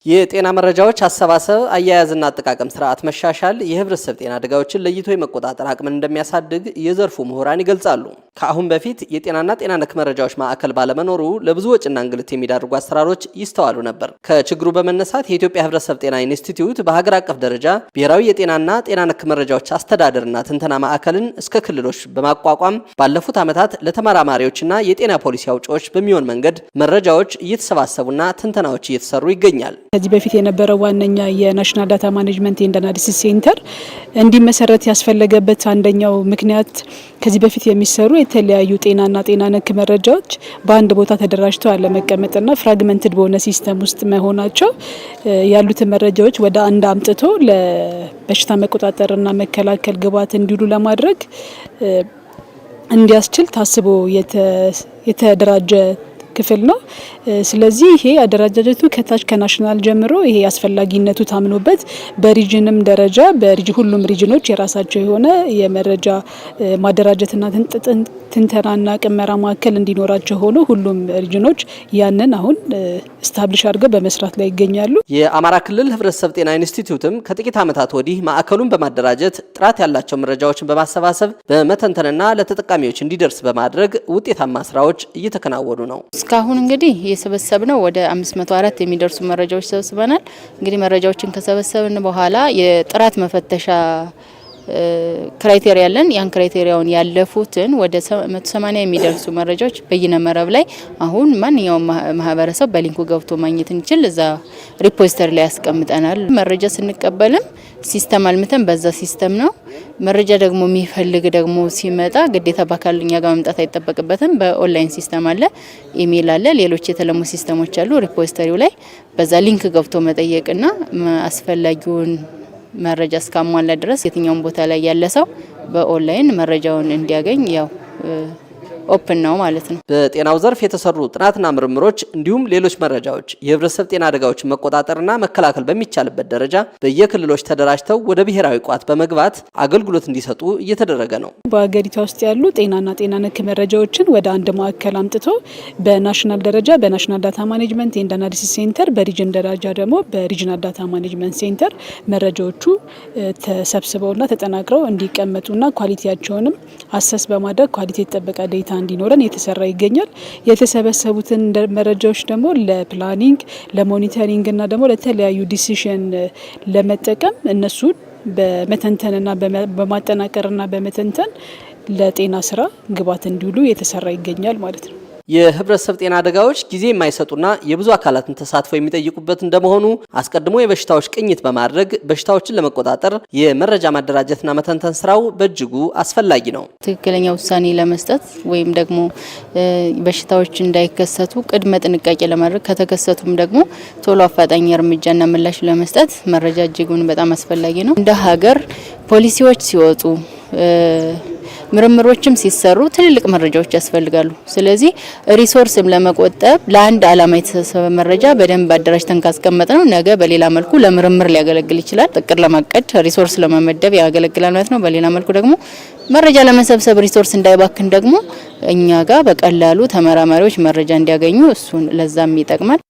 የጤና መረጃዎች አሰባሰብ አያያዝና አጠቃቀም ስርዓት መሻሻል የህብረተሰብ ጤና አደጋዎችን ለይቶ የመቆጣጠር አቅምን እንደሚያሳድግ የዘርፉ ምሁራን ይገልጻሉ። ከአሁን በፊት የጤናና ጤና ነክ መረጃዎች ማዕከል ባለመኖሩ ለብዙ ወጪና እንግልት የሚዳርጉ አሰራሮች ይስተዋሉ ነበር። ከችግሩ በመነሳት የኢትዮጵያ ህብረተሰብ ጤና ኢንስቲትዩት በሀገር አቀፍ ደረጃ ብሔራዊ የጤናና ጤና ነክ መረጃዎች አስተዳደርና ትንተና ማዕከልን እስከ ክልሎች በማቋቋም ባለፉት ዓመታት ለተመራማሪዎችና የጤና ፖሊሲ አውጪዎች በሚሆን መንገድ መረጃዎች እየተሰባሰቡና ትንተናዎች እየተሰሩ ይገኛል። ከዚህ በፊት የነበረው ዋነኛ የናሽናል ዳታ ማኔጅመንት ኤንድ አናሊሲስ ሴንተር እንዲመሰረት ያስፈለገበት አንደኛው ምክንያት ከዚህ በፊት የሚሰሩ የተለያዩ ጤናና ጤና ነክ መረጃዎች በአንድ ቦታ ተደራጅተው አለመቀመጥና ፍራግመንትድ በሆነ ሲስተም ውስጥ መሆናቸው ያሉትን መረጃዎች ወደ አንድ አምጥቶ ለበሽታ መቆጣጠርና መከላከል ግብዓት እንዲውሉ ለማድረግ እንዲያስችል ታስቦ የተደራጀ ክፍል ነው። ስለዚህ ይሄ አደረጃጀቱ ከታች ከናሽናል ጀምሮ ይሄ አስፈላጊነቱ ታምኖበት በሪጅንም ደረጃ ሁሉም ሪጅኖች የራሳቸው የሆነ የመረጃ ማደራጀትና ትንተናና ቅመራ ማዕከል እንዲኖራቸው ሆኖ ሁሉም ሪጅኖች ያንን አሁን ስታብሊሽ አድርገው በመስራት ላይ ይገኛሉ። የአማራ ክልል ህብረተሰብ ጤና ኢንስቲትዩትም ከጥቂት ዓመታት ወዲህ ማዕከሉን በማደራጀት ጥራት ያላቸው መረጃዎችን በማሰባሰብ በመተንተንና ለተጠቃሚዎች እንዲደርስ በማድረግ ውጤታማ ስራዎች እየተከናወኑ ነው። እስካሁን እንግዲህ የሰበሰብነው ወደ 504 የሚደርሱ መረጃዎች ሰብስበናል። እንግዲህ መረጃዎችን ከሰበሰብን በኋላ የጥራት መፈተሻ ክራይቴሪያ ያለን ያን ክራይቴሪያውን ያለፉትን ወደ 180 የሚደርሱ መረጃዎች በይነመረብ ላይ አሁን ማንኛውም ማህበረሰብ በሊንኩ ገብቶ ማግኘት እንችል እዛ ሪፖዚተሪ ላይ ያስቀምጠናል። መረጃ ስንቀበልም ሲስተም አልምተን በዛ ሲስተም ነው። መረጃ ደግሞ የሚፈልግ ደግሞ ሲመጣ ግዴታ በአካል እኛ ጋር መምጣት አይጠበቅበትም። በኦንላይን ሲስተም አለ፣ ኢሜል አለ፣ ሌሎች የተለሙ ሲስተሞች አሉ። ሪፖዚተሪው ላይ በዛ ሊንክ ገብቶ መጠየቅና አስፈላጊውን መረጃ እስካሟላ ድረስ የትኛውም ቦታ ላይ ያለ ሰው በኦንላይን መረጃውን እንዲያገኝ ያው ኦፕን ነው ማለት ነው። በጤናው ዘርፍ የተሰሩ ጥናትና ምርምሮች እንዲሁም ሌሎች መረጃዎች የህብረተሰብ ጤና አደጋዎችን መቆጣጠርና መከላከል በሚቻልበት ደረጃ በየክልሎች ተደራጅተው ወደ ብሔራዊ ቋት በመግባት አገልግሎት እንዲሰጡ እየተደረገ ነው። በአገሪቷ ውስጥ ያሉ ጤናና ጤና ነክ መረጃዎችን ወደ አንድ ማዕከል አምጥቶ በናሽናል ደረጃ በናሽናል ዳታ ማኔጅመንት ኤንድ አናሊሲስ ሴንተር፣ በሪጅን ደረጃ ደግሞ በሪጅናል ዳታ ማኔጅመንት ሴንተር መረጃዎቹ ተሰብስበውና ተጠናቅረው እንዲቀመጡና ኳሊቲያቸውንም አሰስ በማድረግ ኳሊቲ የተጠበቀ ዴታ እንዲኖረን የተሰራ ይገኛል። የተሰበሰቡትን መረጃዎች ደግሞ ለፕላኒንግ፣ ለሞኒተሪንግ እና ደግሞ ለተለያዩ ዲሲሽን ለመጠቀም እነሱን በመተንተንና በማጠናቀርና በመተንተን ለጤና ስራ ግብዓት እንዲውሉ የተሰራ ይገኛል ማለት ነው። የህብረተሰብ ጤና አደጋዎች ጊዜ የማይሰጡና የብዙ አካላትን ተሳትፎ የሚጠይቁበት እንደመሆኑ አስቀድሞ የበሽታዎች ቅኝት በማድረግ በሽታዎችን ለመቆጣጠር የመረጃ ማደራጀትና መተንተን ስራው በእጅጉ አስፈላጊ ነው። ትክክለኛ ውሳኔ ለመስጠት ወይም ደግሞ በሽታዎች እንዳይከሰቱ ቅድመ ጥንቃቄ ለማድረግ ከተከሰቱም ደግሞ ቶሎ አፋጣኝ እርምጃና ምላሽ ለመስጠት መረጃ እጅጉን በጣም አስፈላጊ ነው። እንደ ሀገር ፖሊሲዎች ሲወጡ ምርምሮችም ሲሰሩ ትልልቅ መረጃዎች ያስፈልጋሉ። ስለዚህ ሪሶርስም ለመቆጠብ ለአንድ ዓላማ የተሰበሰበ መረጃ በደንብ አደራጅተን ካስቀመጥ ነው ነገ በሌላ መልኩ ለምርምር ሊያገለግል ይችላል። እቅድ ለማቀድ ሪሶርስ ለመመደብ ያገለግላል ማለት ነው። በሌላ መልኩ ደግሞ መረጃ ለመሰብሰብ ሪሶርስ እንዳይባክን ደግሞ እኛ ጋር በቀላሉ ተመራማሪዎች መረጃ እንዲያገኙ እሱን ለዛም ይጠቅማል።